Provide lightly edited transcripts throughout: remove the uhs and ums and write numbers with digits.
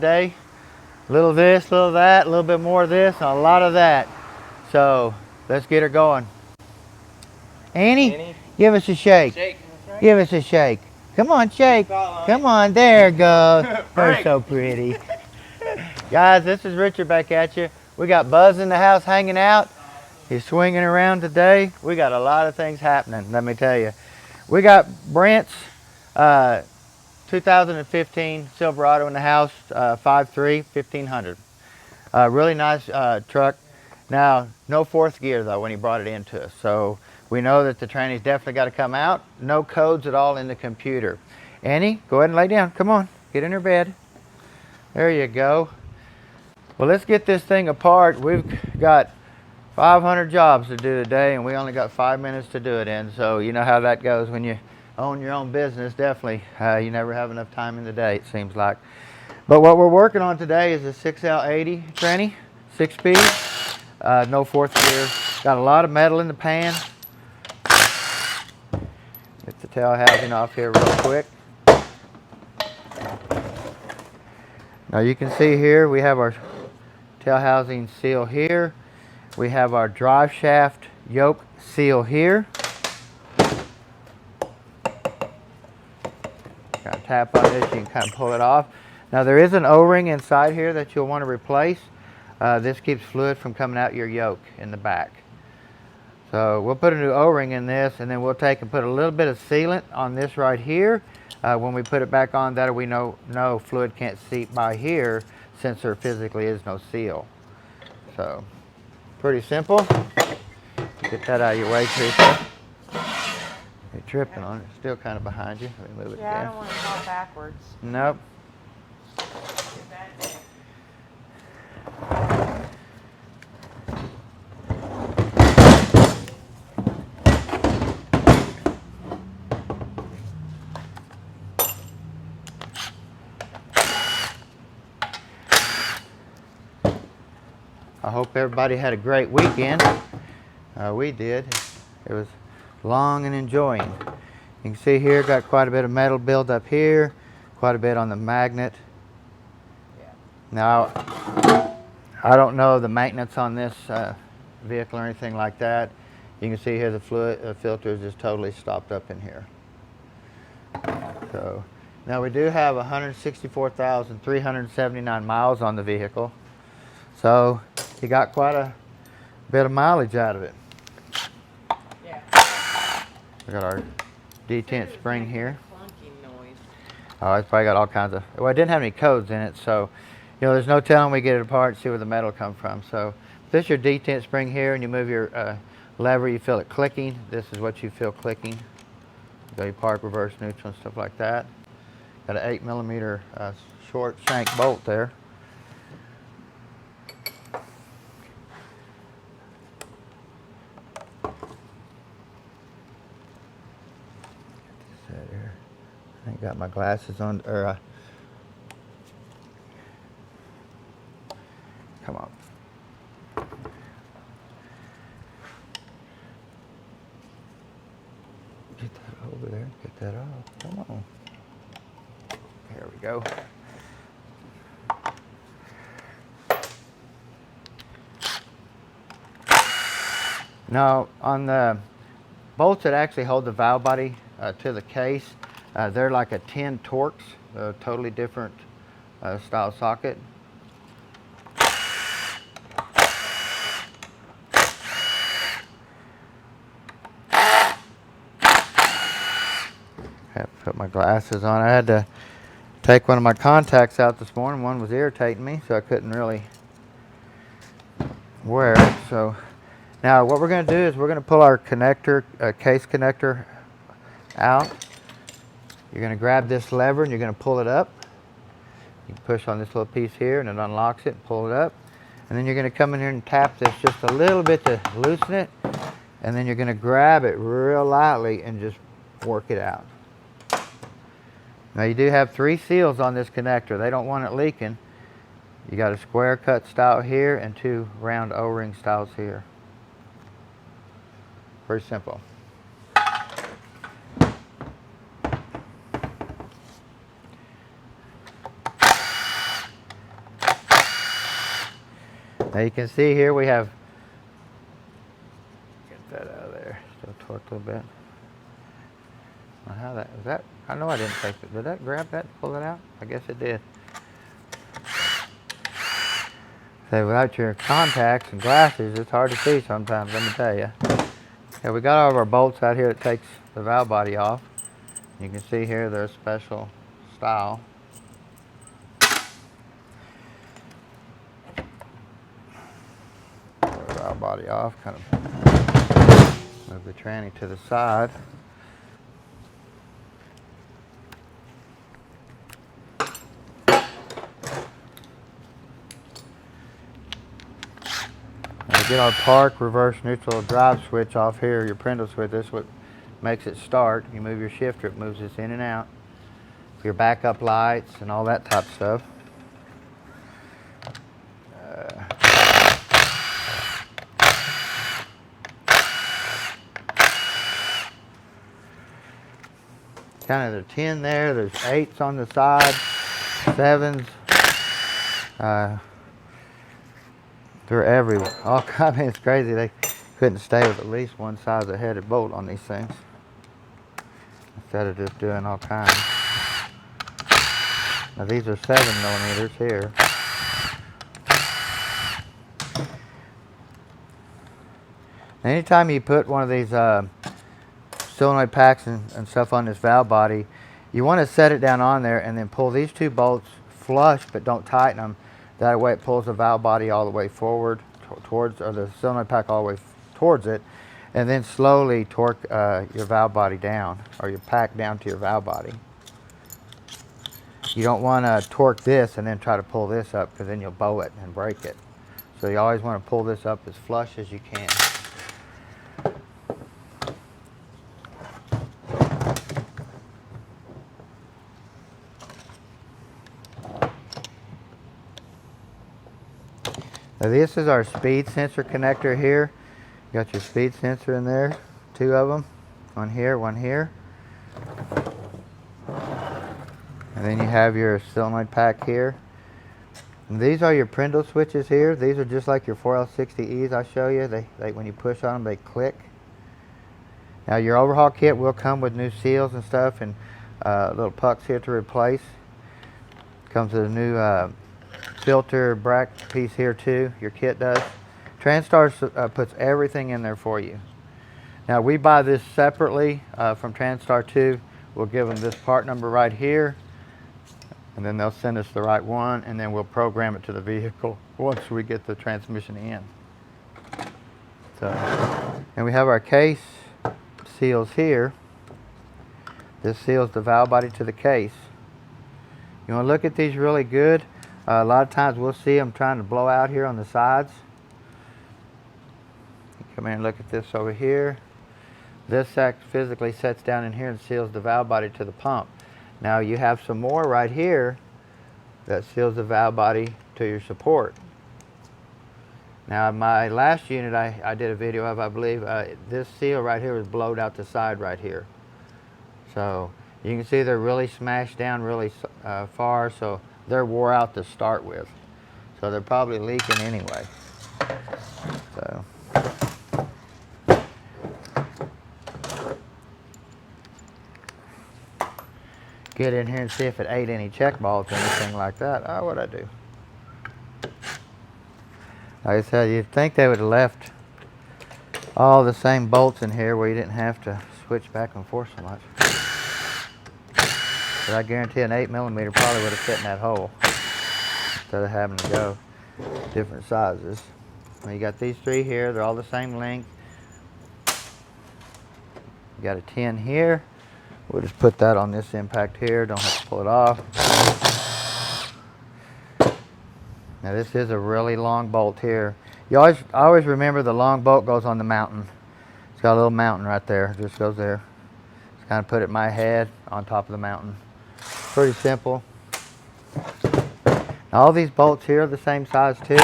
Today, a little this, a little that, a little bit more of this, and a lot of that. So let's get her going. Annie, give us a shake. Give us a shake. Come on, shake. Come on, there it goes. They're so pretty. Guys, this is Richard back at you. We got Buzz in the house hanging out. He's swinging around today. We got a lot of things happening, let me tell you. We got Brent's 2015 Silverado in the house, 5.3, 1500. Really nice truck. Now, no fourth gear though when he brought it into us. So we know that the training's definitely got to come out. No codes at all in the computer. Annie, go ahead and lay down. Come on, get in her bed. There you go. Well, let's get this thing apart. We've got 500 jobs to do today, and we only got 5 minutes to do it in. So you know how that goes when you own your own business. Definitely, you never have enough time in the day, it seems like. But what we're working on today is a 6L80 tranny, 6-speed, no fourth gear. Got a lot of metal in the pan. Get the tail housing off here real quick. Now you can see here we have our tail housing seal here. We have our drive shaft yoke seal here. Got to tap on this, you can kind of pull it off. Now there is an O-ring inside here that you'll want to replace. This keeps fluid from coming out your yoke in the back. So we'll put a new O-ring in this, and then we'll take and put a little bit of sealant on this right here. When we put it back on, that we know fluid can't seep by here since there physically is no seal. So pretty simple. Get that out of your way, Teresa. You're tripping on it. Still kind of behind you. Let me move it again. I don't want to fall backwards. Nope. I hope everybody had a great weekend. We did. It was long and enjoying. You can see here, got quite a bit of metal build up here, quite a bit on the magnet. Now, I don't know the maintenance on this vehicle or anything like that. You can see here the fluid filter is just totally stopped up in here. So, now we do have 164,379 miles on the vehicle. So, you got quite a bit of mileage out of it. Yeah. We got our Detent Spring here. Clunking noise. Oh, it's probably got all kinds of, well, it didn't have any codes in it, so, you know, there's no telling we get it apart and see where the metal come from. So, this is your Detent Spring here, and you move your lever, you feel it clicking. This is what you feel clicking. You go your park, reverse, neutral, and stuff like that. Got an 8mm short shank bolt there. I ain't got my glasses on, or come on. Get that over there, get that off, come on. There we go. Now, on the bolts that actually hold the valve body to the case, they're like a 10 Torx, a totally different style socket. I have to put my glasses on. I had to take one of my contacts out this morning. One was irritating me, so I couldn't really wear it. So now what we're going to do is we're going to pull our connector, case connector out. You're going to grab this lever and you're going to pull it up. You can push on this little piece here and it unlocks it, pull it up. And then you're going to come in here and tap this just a little bit to loosen it. And then you're going to grab it real lightly and just work it out. Now you do have 3 seals on this connector. They don't want it leaking. You got a square cut style here and 2 round O-ring styles here. Very simple. Now you can see here we have, get that out of there, still torque a little bit. Well, how that, was that, I know I didn't take it, did that grab that and pull it out? I guess it did. So without your contacts and glasses, it's hard to see sometimes, let me tell you. Yeah, we got all of our bolts out here that takes the valve body off. You can see here they're a special style. Pull the valve body off, kind of move the tranny to the side. Get our park, reverse, neutral, drive switch off here, your Prindle switch. This is what makes it start. You move your shifter, it moves this in and out. Your backup lights and all that type of stuff. Kind of the 10 there, there's 8s on the side, 7s. They're everywhere. All kinds. I mean, it's crazy. They couldn't stay with at least one size of headed bolt on these things instead of just doing all kinds. Now these are 7mm here. Anytime you put one of these solenoid packs and stuff on this valve body, you want to set it down on there and then pull these 2 bolts flush, but don't tighten them. That way it pulls the valve body all the way forward towards, or the solenoid pack all the way towards it, and then slowly torque your valve body down, or your pack down to your valve body. You don't want to torque this and then try to pull this up, because then you'll bow it and break it. So you always want to pull this up as flush as you can. Now this is our speed sensor connector here. You got your speed sensor in there, 2 of them, one here, one here. And then you have your solenoid pack here. And these are your Prindle switches here. These are just like your 4L60Es I show you. They when you push on them, they click. Now your overhaul kit will come with new seals and stuff, and little pucks here to replace. Comes with a new filter bracket piece here too, your kit does. TranStar puts everything in there for you. Now we buy this separately from TranStar too. We'll give them this part number right here, and then they'll send us the right one, and then we'll program it to the vehicle once we get the transmission in. So, and we have our case seals here. This seals the valve body to the case. You want to look at these really good. A lot of times we'll see them trying to blow out here on the sides. Come in and look at this over here. This sack physically sets down in here and seals the valve body to the pump. Now you have some more right here that seals the valve body to your support. Now my last unit I did a video of, I believe, this seal right here was blowed out the side right here. So you can see they're really smashed down really far, so they're wore out to start with. So they're probably leaking anyway. So get in here and see if it ate any check balls or anything like that. Oh, what'd I do? Like I said, you'd think they would have left all the same bolts in here where you didn't have to switch back and forth so much. But I guarantee an 8mm probably would have fit in that hole instead of having to go different sizes. Well, you got these 3 here, they're all the same length. You got a 10 here. We'll just put that on this impact here, don't have to pull it off. Now this is a really long bolt here. You always remember the long bolt goes on the mountain. It's got a little mountain right there, it just goes there. Just kind of put it in my head on top of the mountain. Pretty simple. Now, all these bolts here are the same size too.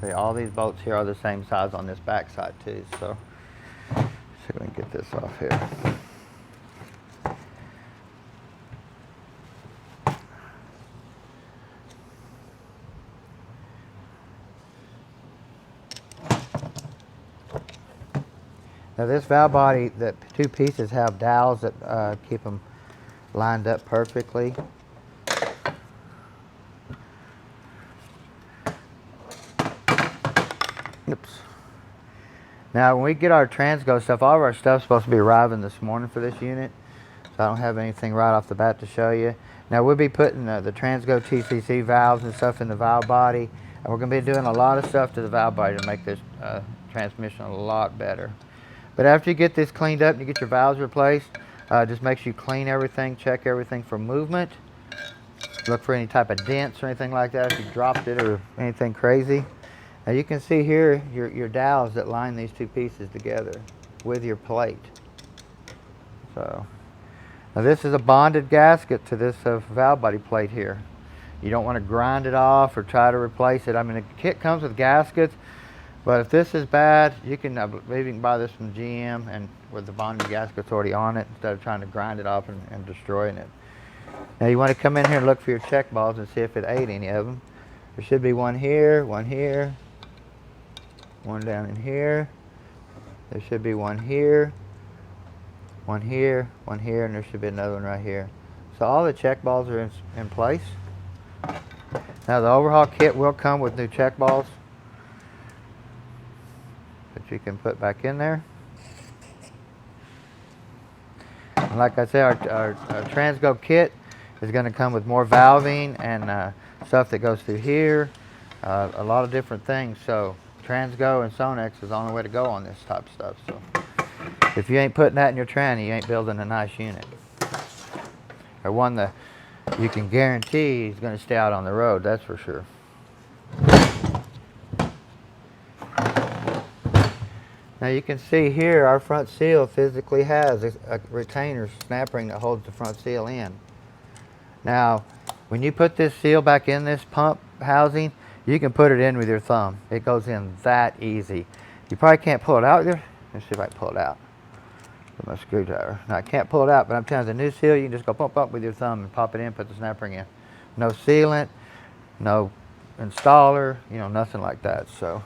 See, all these bolts here are the same size on this back side too, so see if we can get this off here. Now this valve body, the two pieces have dowels that keep them lined up perfectly. Oops. Now when we get our transgo stuff, all of our stuff's supposed to be arriving this morning for this unit. So I don't have anything right off the bat to show you. Now we'll be putting the transgo TCC valves and stuff in the valve body. And we're going to be doing a lot of stuff to the valve body to make this transmission a lot better. But after you get this cleaned up and you get your valves replaced, just make sure you clean everything, check everything for movement. Look for any type of dents or anything like that if you dropped it or anything crazy. Now you can see here your dowels that line these two pieces together with your plate. So now this is a bonded gasket to this valve body plate here. You don't want to grind it off or try to replace it. I mean, the kit comes with gaskets, but if this is bad, you can, I believe you can buy this from GM and with the bonded gaskets already on it instead of trying to grind it off and destroying it. Now you want to come in here and look for your check balls and see if it ate any of them. There should be one here, one down in here. There should be one here, one here, one here, and there should be another one right here. So all the check balls are in place. Now the overhaul kit will come with new check balls that you can put back in there. And like I said, our transgo kit is going to come with more valving and stuff that goes through here, a lot of different things. So transgo and Sonex is the only way to go on this type of stuff. So if you ain't putting that in your tranny, you ain't building a nice unit, or one that you can guarantee is going to stay out on the road, that's for sure. Now you can see here our front seal physically has a retainer snap ring that holds the front seal in. Now when you put this seal back in this pump housing, you can put it in with your thumb. It goes in that easy. You probably can't pull it out. Let's see if I can pull it out with my screwdriver. Now I can't pull it out, but I'm telling you, the new seal, you can just go pump up with your thumb and pop it in, put the snap ring in. No sealant, no installer, you know, nothing like that. So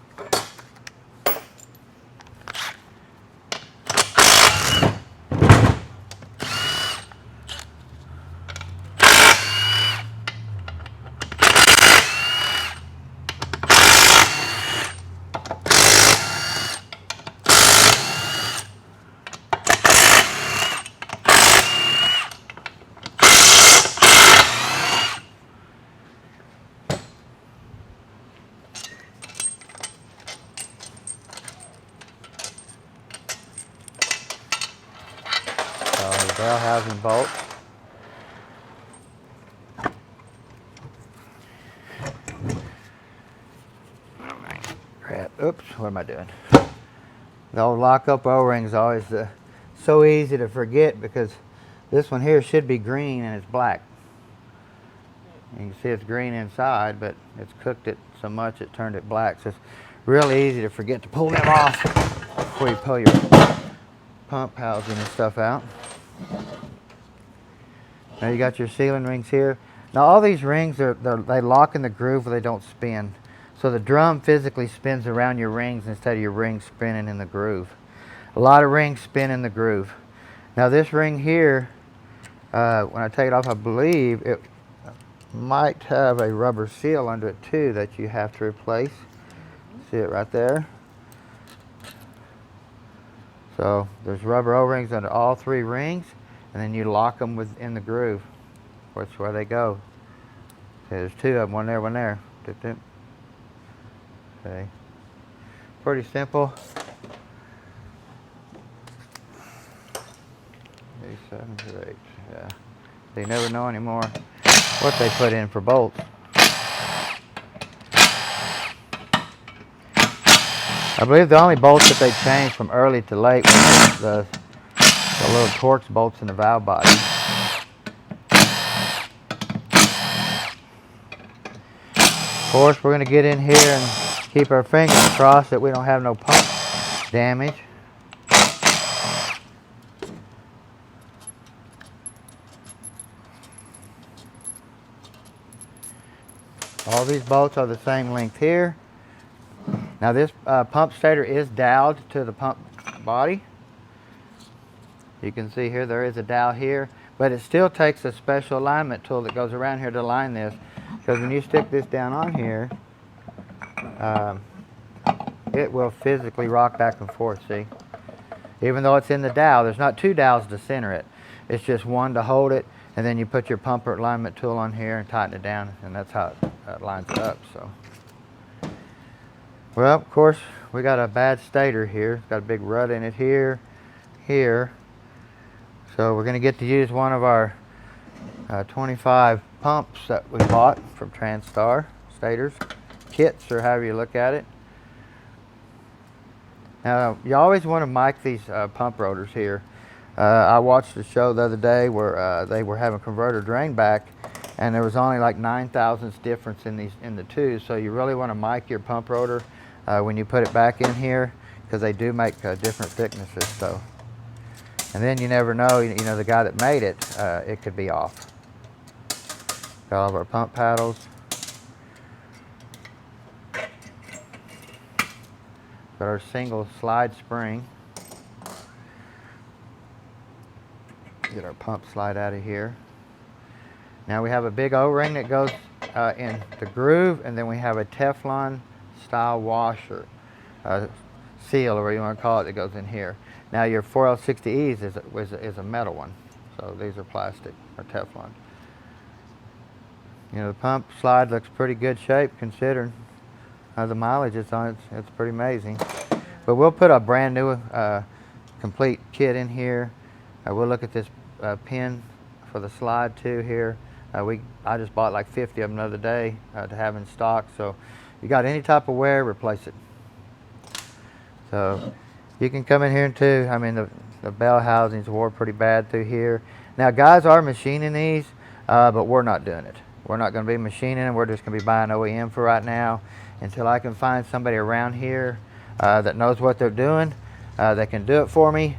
bell housing bolt. Crap. Oops, what am I doing? The old lock-up O-ring is always so easy to forget because this one here should be green and it's black. You can see it's green inside, but it's cooked it so much it turned it black. So it's really easy to forget to pull them off before you pull your pump housing and stuff out. Now you got your sealing rings here. Now all these rings they lock in the groove where they don't spin. So the drum physically spins around your rings instead of your rings spinning in the groove. A lot of rings spin in the groove. Now this ring here, when I take it off, I believe it might have a rubber seal under it too that you have to replace. See it right there? So there's rubber O-rings under all three rings, and then you lock them within the groove. That's where they go. Okay, there's two of them, one there, one there. Dip, dip. Okay, pretty simple. 7 to 8, yeah. So you never know anymore what they put in for bolts. I believe the only bolts that they changed from early to late was the little Torx bolts in the valve body. Of course, we're going to get in here and keep our fingers crossed that we don't have no pump damage. All these bolts are the same length here. Now this pump stator is doweled to the pump body. You can see here there is a dowel here, but it still takes a special alignment tool that goes around here to align this, because when you stick this down on here, it will physically rock back and forth, see? Even though it's in the dowel, there's not two dowels to center it. It's just one to hold it, and then you put your pumper alignment tool on here and tighten it down, and that's how it lines it up. So, well, of course, we got a bad stator here. It's got a big rut in it here, here. So we're going to get to use one of our 25 pumps that we bought from Transtar stators, kits, or however you look at it. Now, you always want to mic these pump rotors here. I watched a show the other day where they were having converter drain back, and there was only like 9 thousandths difference in the two. So you really want to mic your pump rotor when you put it back in here, because they do make different thicknesses. So, and then you never know. You know, the guy that made it, it could be off. Got all of our pump paddles. Got our single slide spring. Get our pump slide out of here. Now we have a big O-ring that goes in the groove, and then we have a Teflon style washer, seal, or whatever you want to call it, that goes in here. Now your 4L60Es is a metal one, so these are plastic or Teflon. You know, the pump slide looks pretty good shape considering the mileage it's on. It's pretty amazing. But we'll put a brand new complete kit in here. We'll look at this pin for the slide too here. I just bought like 50 of them the other day to have in stock. So you got any type of wear, replace it. So you can come in here too. I mean, the bell housings wore pretty bad through here. Now guys are machining these, but we're not doing it. We're not going to be machining them. We're just going to be buying OEM for right now until I can find somebody around here that knows what they're doing, that can do it for me.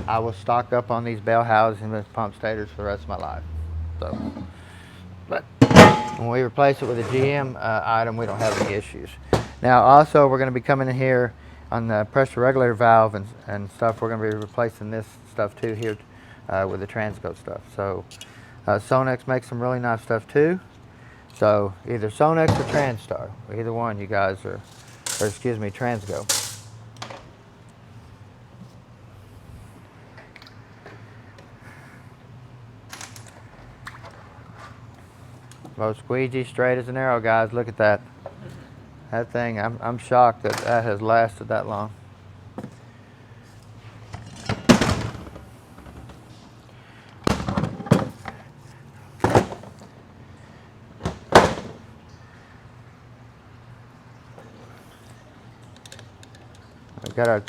I will stock up on these bell housings and these pump stators for the rest of my life. So, but when we replace it with a GM item, we don't have any issues. Now also, we're going to be coming in here on the pressure regulator valve and stuff. We're going to be replacing this stuff too here with the Transco stuff. So Sonex makes some really nice stuff too. So either Sonex or Transtar, either one you guys are, or excuse me, Transco. Low squeegee, straight as an arrow, guys. Look at that. That thing, I'm shocked that that has lasted that long. We've got our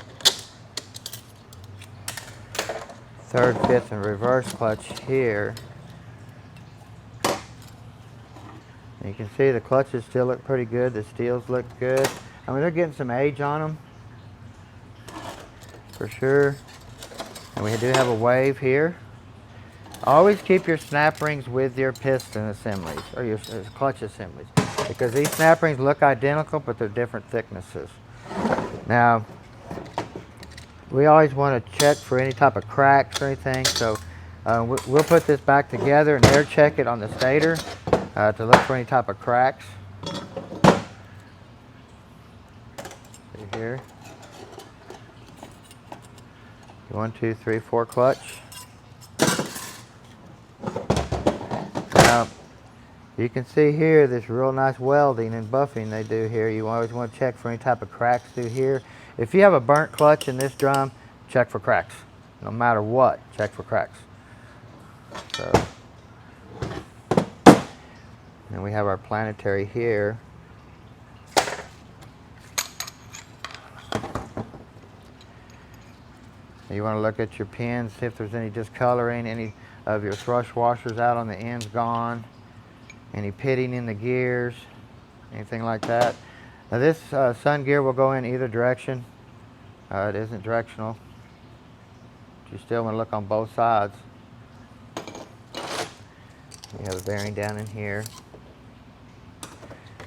third, fifth, and reverse clutch here. You can see the clutches still look pretty good. The steels look good. I mean, they're getting some age on them, for sure. And we do have a wave here. Always keep your snap rings with your piston assemblies, or your clutch assemblies, because these snap rings look identical, but they're different thicknesses. Now, we always want to check for any type of cracks or anything, so we'll put this back together and air check it on the stator to look for any type of cracks. See here. 1, 2, 3, 4 clutch. Now, you can see here this real nice welding and buffing they do here. You always want to check for any type of cracks through here. If you have a burnt clutch in this drum, check for cracks. No matter what, check for cracks. So, and we have our planetary here. You want to look at your pins, see if there's any discoloring, any of your thrush washers out on the ends gone, any pitting in the gears, anything like that. Now this sun gear will go in either direction. It isn't directional. You still want to look on both sides. You have a bearing down in here.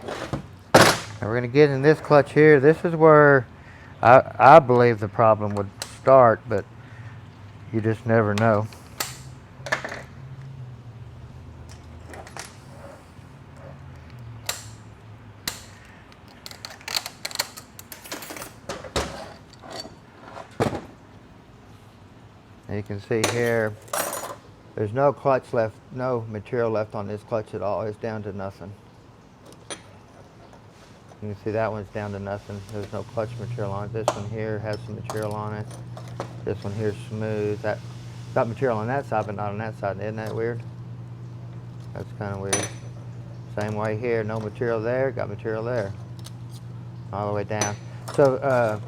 And we're going to get in this clutch here. This is where I believe the problem would start, but you just never know. And you can see here, there's no clutch left, no material left on this clutch at all. It's down to nothing. You can see that one's down to nothing. There's no clutch material on it. This one here has some material on it. This one here is smooth. That got material on that side, but not on that side. Isn't that weird? That's kind of weird. Same way here, no material there, got material there. All the way down. So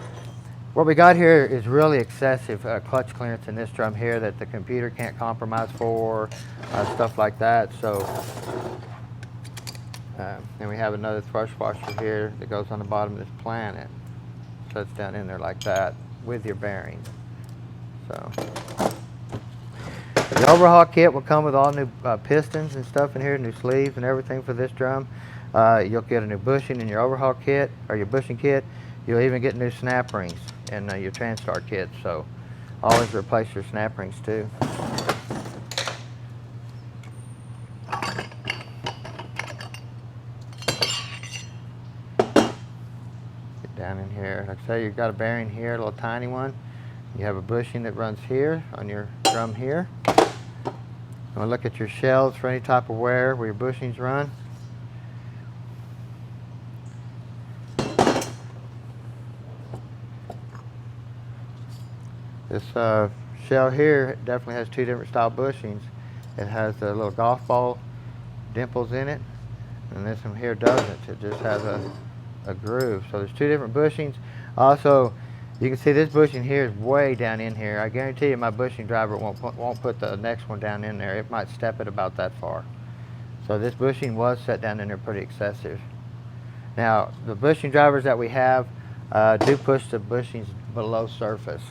what we got here is really excessive clutch clearance in this drum here that the computer can't compromise for, stuff like that. So, and we have another thrush washer here that goes on the bottom of this planet. So it's down in there like that with your bearing. So, the overhaul kit will come with all new pistons and stuff in here, new sleeves and everything for this drum. You'll get a new bushing in your overhaul kit, or your bushing kit. You'll even get new snap rings in your Transtar kit, so always replace your snap rings too. Get down in here. Like I say, you've got a bearing here, a little tiny one. You have a bushing that runs here on your drum here. And we'll look at your shells for any type of wear where your bushings run. This shell here definitely has two different style bushings. It has the little golf ball dimples in it, and this one here doesn't. It just has a groove. So there's two different bushings. Also, you can see this bushing here is way down in here. I guarantee you my bushing driver won't put the next one down in there. It might step it about that far. So this bushing was set down in there pretty excessive. Now, the bushing drivers that we have do push the bushings below surface.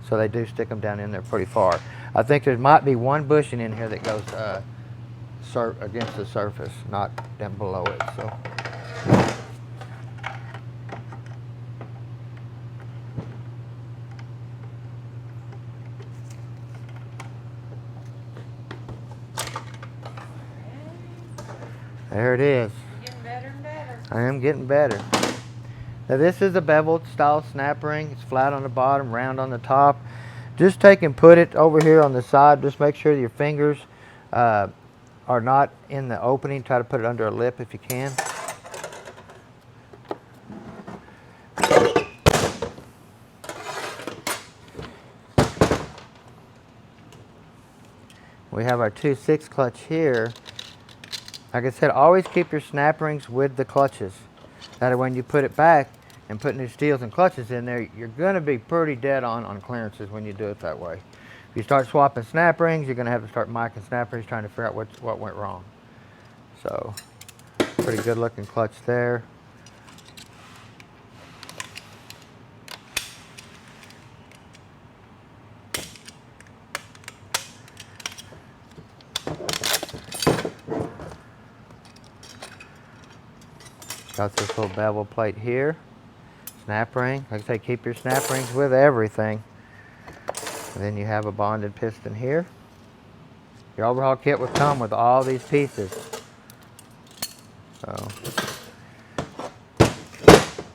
So they do stick them down in there pretty far. I think there might be one bushing in here that goes against the surface, not down below it. So. There it is. You're getting better and better. I am getting better. Now this is a beveled style snap ring. It's flat on the bottom, round on the top. Just take and put it over here on the side. Just make sure your fingers are not in the opening. Try to put it under a lip if you can. We have our 2/6 clutch here. Like I said, always keep your snap rings with the clutches. That way when you put it back and put new steels and clutches in there, you're going to be pretty dead on clearances when you do it that way. If you start swapping snap rings, you're going to have to start micing snap rings trying to figure out what went wrong. So, pretty good looking clutch there. Got this little bevel plate here. Snap ring. Like I say, keep your snap rings with everything. And then you have a bonded piston here. Your overhaul kit will come with all these pieces. So.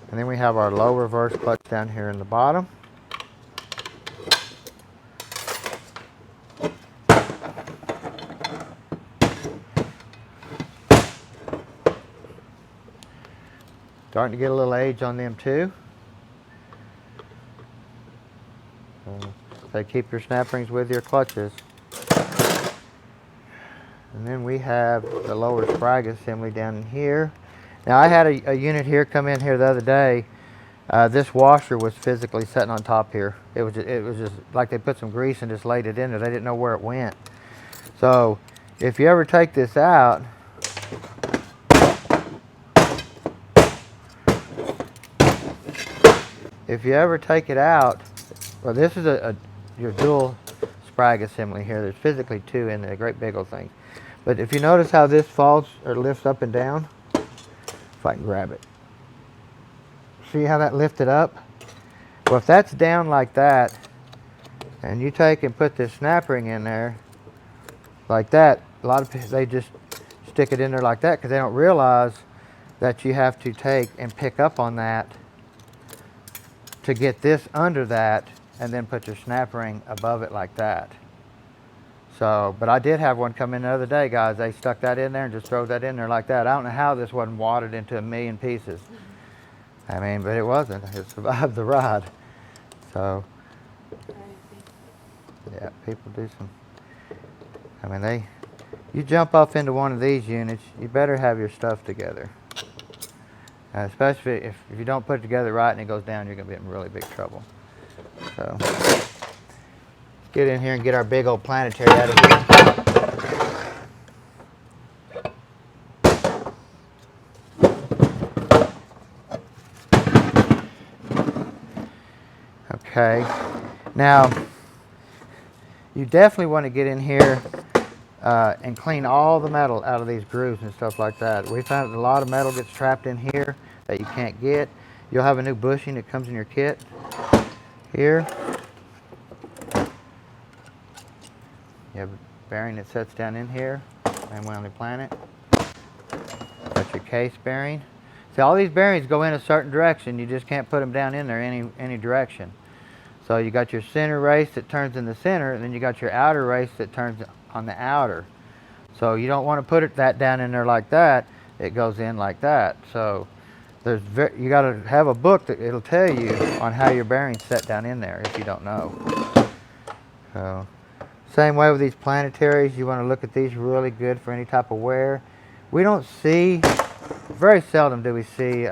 And then we have our low reverse clutch down here in the bottom. Starting to get a little age on them too. So keep your snap rings with your clutches. And then we have the lower Sprag assembly down in here. Now I had a unit here come in here the other day. This washer was physically sitting on top here. It was just like they put some grease and just laid it in there. They didn't know where it went. So if you ever take this out, if you ever take it out, well, this is your dual Sprag assembly here. There's physically two in the great big old thing. But if you notice how this falls or lifts up and down, if I can grab it. See how that lifted up? Well, if that's down like that, and you take and put this snap ring in there, like that, a lot of people, they just stick it in there like that because they don't realize that you have to take and pick up on that to get this under that and then put your snap ring above it like that. So, but I did have one come in the other day, guys. They stuck that in there and just throw that in there like that. I don't know how this wasn't wadded into a million pieces. I mean, but it wasn't. It survived the ride. So, yeah, people do some, I mean, you jump off into one of these units, you better have your stuff together. Especially if you don't put it together right and it goes down, you're going to be in really big trouble. So, let's get in here and get our big old planetary out of here. Okay, now you definitely want to get in here and clean all the metal out of these grooves and stuff like that. We found that a lot of metal gets trapped in here that you can't get. You'll have a new bushing that comes in your kit here. You have a bearing that sets down in here, and when they plant it. That's your case bearing. See, all these bearings go in a certain direction. You just can't put them down in there any direction. So you got your center race that turns in the center, and then you got your outer race that turns on the outer. So you don't want to put that down in there like that. It goes in like that. So you got to have a book that it'll tell you on how your bearings set down in there if you don't know. So same way with these planetaries. You want to look at these really good for any type of wear. We don't see, very seldom do we see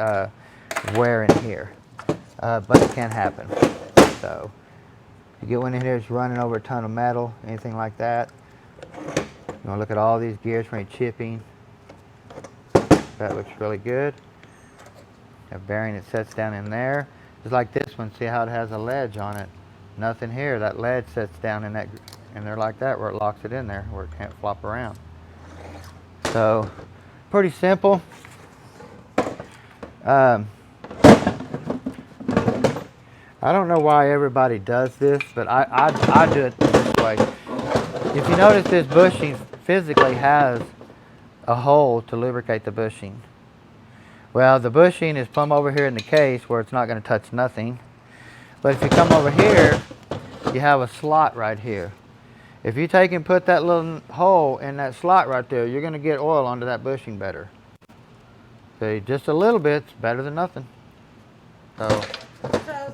wear in here, but it can happen. So you get one in here that's running over a ton of metal, anything like that. You want to look at all these gears for any chipping. That looks really good. A bearing that sets down in there. Just like this one, see how it has a ledge on it. Nothing here. That ledge sets down in there like that, where it locks it in there, where it can't flop around. So pretty simple. I don't know why everybody does this, but I do it this way. If you notice, this bushing physically has a hole to lubricate the bushing. Well, the bushing is plumb over here in the case where it's not going to touch nothing. But if you come over here, you have a slot right here. If you take and put that little hole in that slot right there, you're going to get oil onto that bushing better. See, just a little bit's better than nothing. So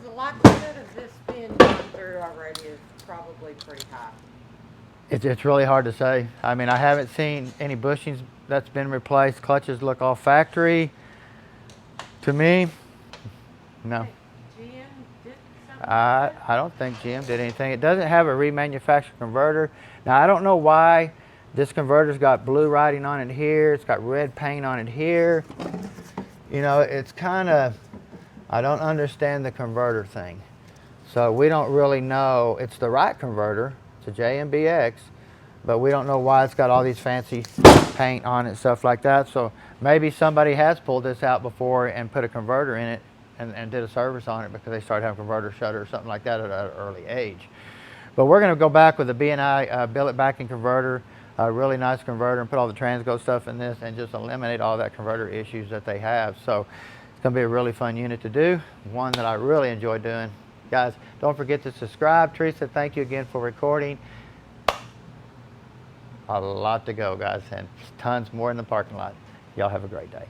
the likelihood of this being gone through already is probably pretty high. It's really hard to say. I mean, I haven't seen any bushings that's been replaced. Clutches look all factory. To me, no. GM did something? I don't think GM did anything. It doesn't have a remanufactured converter. Now, I don't know why this converter's got blue writing on it here. It's got red paint on it here. You know, it's kind of, I don't understand the converter thing. So we don't really know. It's the right converter. It's a JMBX, but we don't know why it's got all these fancy paint on it, stuff like that. So maybe somebody has pulled this out before and put a converter in it and did a service on it because they started having converter shutter or something like that at an early age. But we're going to go back with a B&I billet backing converter, a really nice converter, and put all the transgo stuff in this and just eliminate all that converter issues that they have. So it's going to be a really fun unit to do, one that I really enjoy doing. Guys, don't forget to subscribe. Teresa, thank you again for recording. A lot to go, guys, and tons more in the parking lot. Y'all have a great day.